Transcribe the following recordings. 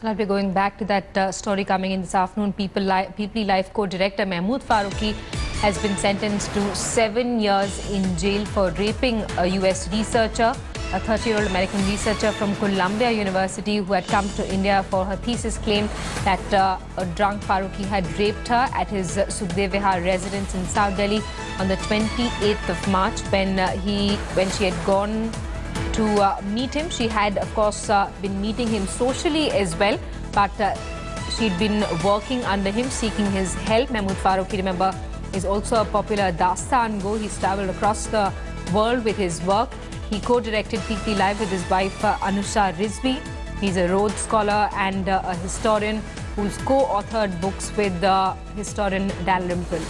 I'll be going back to that story coming in this afternoon. Peepli Life co-director Mehmood Farooqui has been sentenced to 7 years in jail for raping a US researcher, a 30-year-old American researcher from Columbia University who had come to India for her thesis, claimed that a drunk Farooqui had raped her at his Sukhdev Vihar residence in South Delhi on the 28th of March when she had gone to meet him. She had, of course, been meeting him socially as well, but she'd been working under him, seeking his help. Mehmood Farooqui, remember, is also a popular Dastan go. He's travelled across the world with his work. He co-directed Peepli Live with his wife Anusha Rizvi. He's a Rhodes Scholar and a historian who's co-authored books with historian Dalrymple.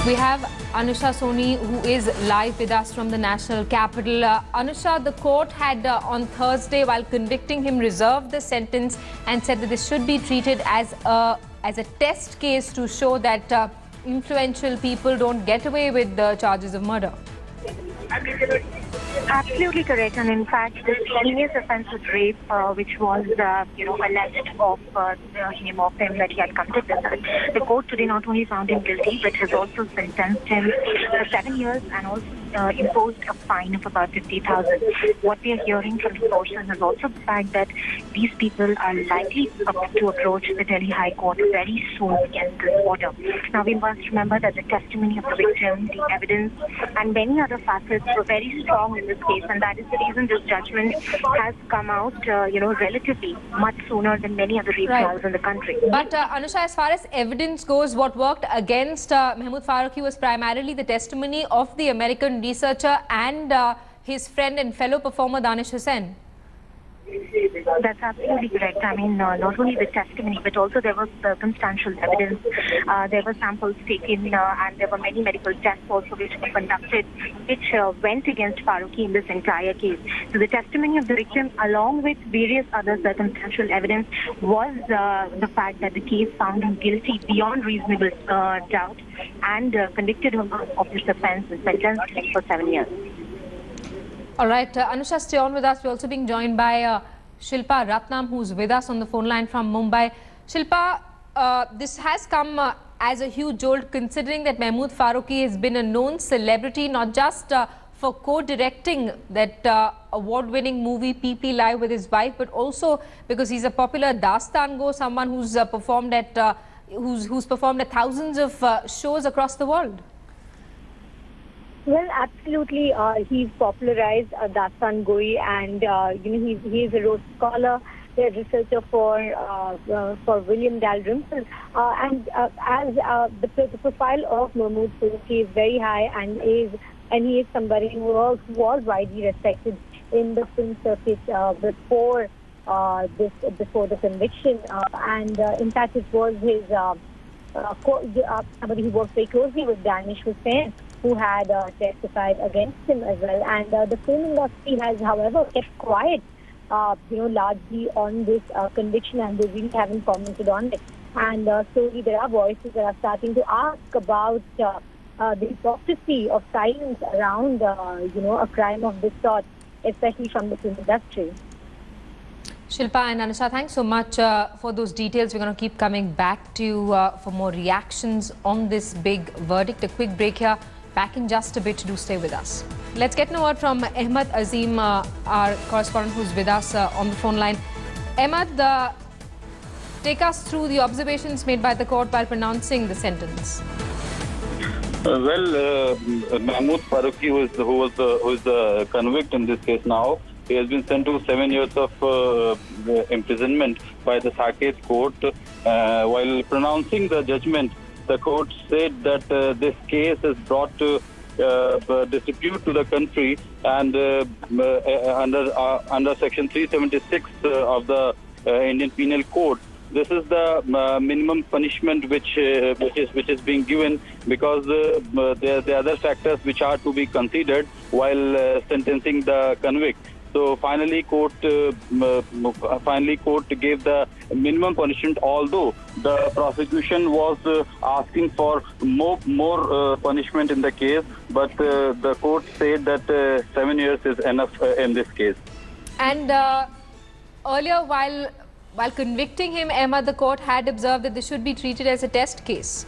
We have Anusha Soni, who is live with us from the national capital. Anusha, the court had on Thursday, while convicting him, reserved the sentence and said that this should be treated as a test case to show that influential people don't get away with the charges of murder. Absolutely correct, and in fact, this heinous offence of rape, which was, alleged of him that he had committed this, the court today not only found him guilty, but has also sentenced him to 7 years and also imposed a fine of about 50,000. What we are hearing from the sources is also the fact that these people are likely to approach the Delhi High Court very soon against this order. Now, we must remember that the testimony of the victim, the evidence, and many other facets were very strong in this case, and that is the reason this judgment has come out, relatively much sooner than many other rape trials in the country. But Anusha, as far as evidence goes, what worked against Mehmood Farooqui was primarily the testimony of the American researcher and his friend and fellow performer Danish Hussain. That's absolutely correct. I mean, not only the testimony, but also there was circumstantial evidence. There were samples taken and there were many medical tests also which were conducted, which went against Farooqui in this entire case. So the testimony of the victim, along with various other circumstantial evidence, was the fact that the case found him guilty beyond reasonable doubt and convicted him of this offence and sentenced him for 7 years. All right, Anusha, stay on with us. We're also being joined by Shilpa Ratnam, who's with us on the phone line from Mumbai. Shilpa, this has come as a huge jolt, considering that Mehmood Farooqui has been a known celebrity, not just for co-directing that award-winning movie Peepli Live with his wife, but also because he's a popular Dastan go, someone who's performed at thousands of shows across the world. Well, absolutely. He's popularized Dastan Goi, and he's a Rhodes Scholar, a researcher for William Dalrymple, and as the profile of Mehmood Farooqui is very high, and he is somebody who was widely respected in the film circuit before the conviction, and in fact it was his somebody who worked very closely with Danish Hussain, who had testified against him as well. And the film industry has, however, kept quiet, largely on this conviction, and they really haven't commented on it. And slowly there are voices that are starting to ask about the hypocrisy of silence around, a crime of this sort, especially from the film industry. Shilpa and Anusha, thanks so much for those details. We're going to keep coming back to you for more reactions on this big verdict. A quick break here. Back in just a bit. Do stay with us. Let's get a word from Ahmed Azim, our correspondent who's with us on the phone line. Ahmed, take us through the observations made by the court while pronouncing the sentence. Mehmood Farooqui, who is the convict in this case now, he has been sent to 7 years of imprisonment by the Saket court. While pronouncing the judgment, the court said that this case is brought to disrepute to the country, and under Section 376 of the Indian Penal Code, this is the minimum punishment which is being given, because there are other factors which are to be considered while sentencing the convict. So finally, court gave the minimum punishment, although the prosecution was asking for more punishment in the case, but the court said that 7 years is enough in this case. And earlier, while convicting him, Emma, the court had observed that this should be treated as a test case.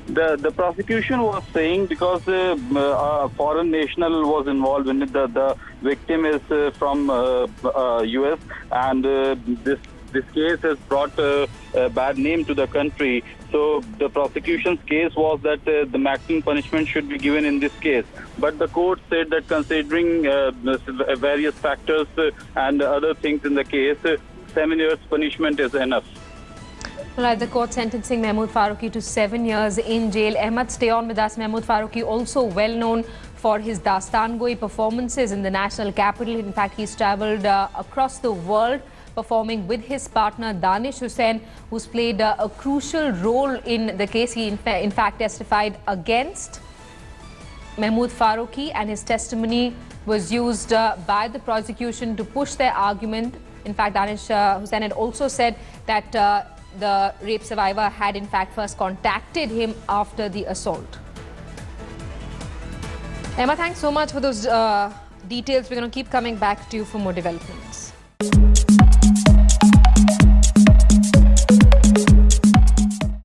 The prosecution was saying because a foreign national was involved in it. The victim is from US, and this case has brought a bad name to the country. So the prosecution's case was that the maximum punishment should be given in this case. But the court said that considering various factors and other things in the case, 7 years punishment is enough. Right, the court sentencing Mehmood Farooqui to 7 years in jail. Ahmed, stay on with us. Mehmood Farooqui, also well known for his Dastangoi performances in the national capital. In fact, he's travelled across the world performing with his partner Danish Hussain, who's played a crucial role in the case. He in fact testified against Mehmood Farooqui, and his testimony was used by the prosecution to push their argument. In fact, Danish Hussain had also said that the rape survivor had in fact first contacted him after the assault. Emma, thanks so much for those details. We're going to keep coming back to you for more developments.